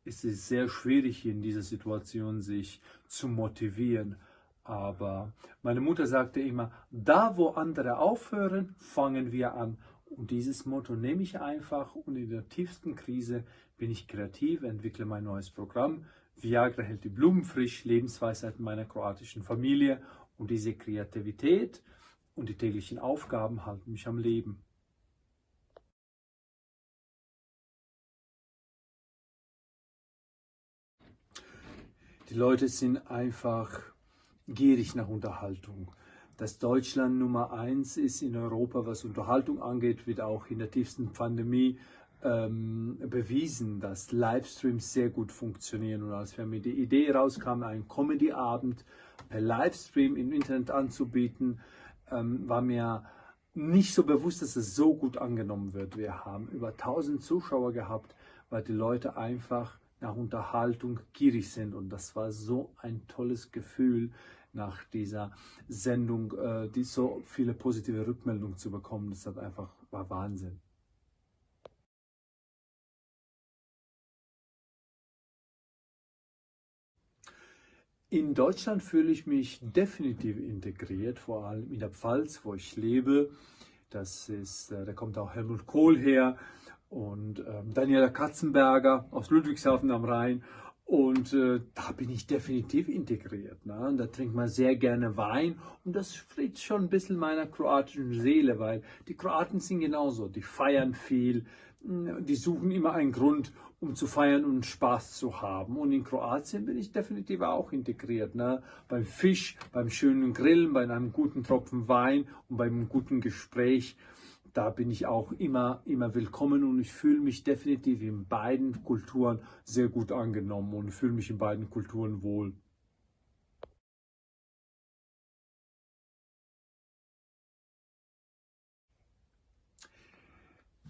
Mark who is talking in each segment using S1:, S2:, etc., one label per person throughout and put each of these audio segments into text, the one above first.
S1: es ist sehr schwierig in dieser Situation sich zu motivieren. Aber meine Mutter sagte immer, da wo andere aufhören, fangen wir an. Und dieses Motto nehme ich einfach und in der tiefsten Krise bin ich kreativ, entwickle mein neues Programm. Viagra hält die Blumen frisch, Lebensweisheit meiner kroatischen Familie und diese Kreativität und die täglichen Aufgaben halten mich am Leben. Die Leute sind einfach gierig nach Unterhaltung. Dass Deutschland Nummer 1 ist in Europa, was Unterhaltung angeht, wird auch in der tiefsten Pandemie bewiesen, dass Livestreams sehr gut funktionieren. Und als wir mit der Idee rauskamen, einen Comedy-Abend per Livestream im Internet anzubieten, war mir nicht so bewusst, dass es so gut angenommen wird. Wir haben über 1000 Zuschauer gehabt, weil die Leute einfach nach Unterhaltung gierig sind. Und das war so ein tolles Gefühl, nach dieser Sendung die so viele positive Rückmeldungen zu bekommen. Das war Wahnsinn. In Deutschland fühle ich mich definitiv integriert, vor allem in der Pfalz, wo ich lebe. Da kommt auch Helmut Kohl her und Daniela Katzenberger aus Ludwigshafen am Rhein. Und da bin ich definitiv integriert. Ne? Und da trinkt man sehr gerne Wein und das spricht schon ein bisschen meiner kroatischen Seele, weil die Kroaten sind genauso. Die feiern viel, die suchen immer einen Grund, um zu feiern und Spaß zu haben. Und in Kroatien bin ich definitiv auch integriert. Ne? Beim Fisch, beim schönen Grillen, bei einem guten Tropfen Wein und beim guten Gespräch. Da bin ich auch immer willkommen und ich fühle mich definitiv in beiden Kulturen sehr gut angenommen und fühle mich in beiden Kulturen wohl.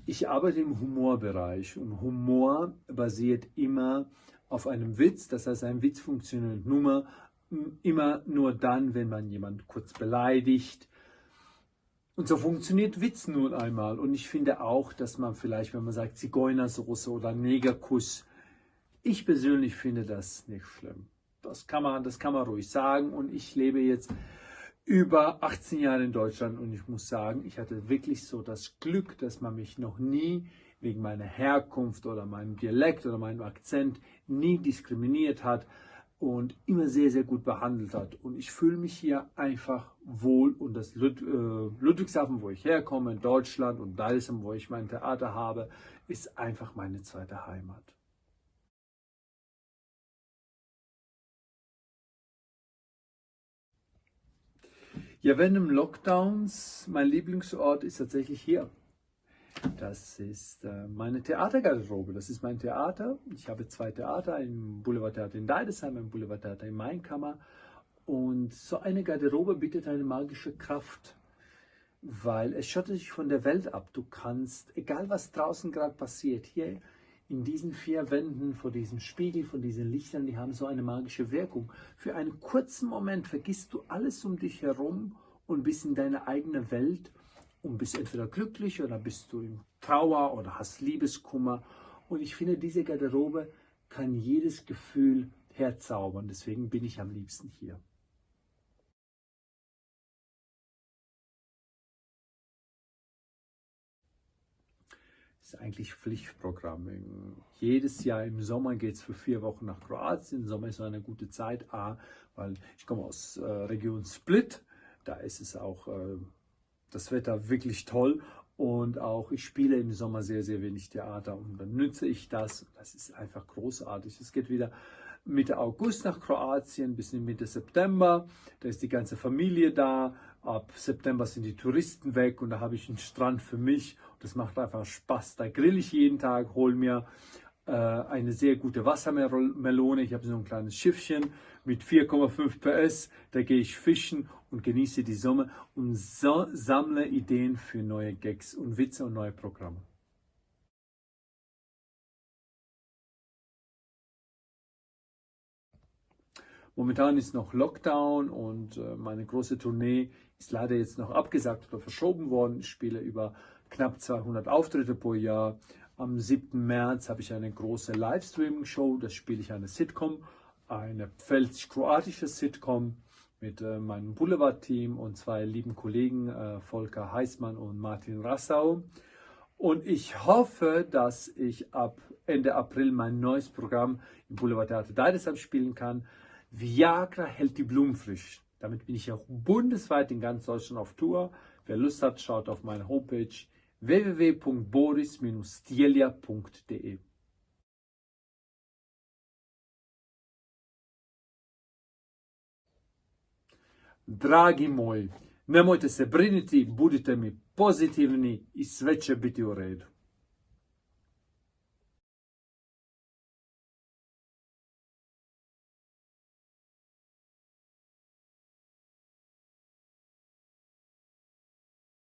S1: Ich arbeite im Humorbereich und Humor basiert immer auf einem Witz. Das heißt, ein Witz funktioniert immer nur dann, wenn man jemanden kurz beleidigt. Und so funktioniert Witz nun einmal. Und ich finde auch, dass man vielleicht, wenn man sagt Zigeunersoße oder Negerkuss, ich persönlich finde das nicht schlimm. Das kann man ruhig sagen. Und ich lebe jetzt über 18 Jahre in Deutschland und ich muss sagen, ich hatte wirklich so das Glück, dass man mich noch nie wegen meiner Herkunft oder meinem Dialekt oder meinem Akzent nie diskriminiert hat und immer sehr, sehr gut behandelt hat. Und ich fühle mich hier einfach wohl und das Ludwigshafen, wo ich herkomme, in Deutschland und Dalsum, wo ich mein Theater habe, ist einfach meine zweite Heimat. Ja, während dem Lockdowns, mein Lieblingsort ist tatsächlich hier. Das ist meine Theatergarderobe. Das ist mein Theater. Ich habe 2 Theater, ein Boulevardtheater in Deidesheim, ein Boulevardtheater in Mainkammer. Und so eine Garderobe bietet eine magische Kraft, weil es schottet sich von der Welt ab. Du kannst, egal was draußen gerade passiert, hier in diesen 4 Wänden, vor diesem Spiegel, von diesen Lichtern, die haben so eine magische Wirkung. Für einen kurzen Moment vergisst du alles um dich herum und bist in deine eigene Welt und bist entweder glücklich oder bist du in Trauer oder hast Liebeskummer. Und ich finde, diese Garderobe kann jedes Gefühl herzaubern. Deswegen bin ich am liebsten hier. Das ist eigentlich Pflichtprogramm. Jedes Jahr im Sommer geht es für 4 Wochen nach Kroatien. Im Sommer ist so eine gute Zeit, weil ich komme aus Region Split. Da ist es auch das Wetter wirklich toll und auch ich spiele im Sommer sehr, sehr wenig Theater und dann nütze ich das. Das ist einfach großartig. Es geht wieder Mitte August nach Kroatien bis in Mitte September. Da ist die ganze Familie da. Ab September sind die Touristen weg und da habe ich einen Strand für mich. Das macht einfach Spaß. Da grill ich jeden Tag, hole mir eine sehr gute Wassermelone. Ich habe so ein kleines Schiffchen mit 4,5 PS. Da gehe ich fischen und genieße die Sommer und sammle Ideen für neue Gags und Witze und neue Programme. Momentan ist noch Lockdown und meine große Tournee ist leider jetzt noch abgesagt oder verschoben worden. Ich spiele über knapp 200 Auftritte pro Jahr Am 7. März habe ich eine große Livestreaming-Show, da spiele ich eine Sitcom, eine pfälzisch-kroatische Sitcom mit meinem Boulevard-Team und 2 lieben Kollegen, Volker Heißmann und Martin Rassau. Und ich hoffe, dass ich ab Ende April mein neues Programm im Boulevard Theater Deidesheim spielen kann. Viagra hält die Blumen frisch. Damit bin ich auch bundesweit in ganz Deutschland auf Tour. Wer Lust hat, schaut auf meine Homepage www.boris-stielia.de. Dragi moji, nemojte se brinuti, budite mi pozitivni i sve će biti u redu.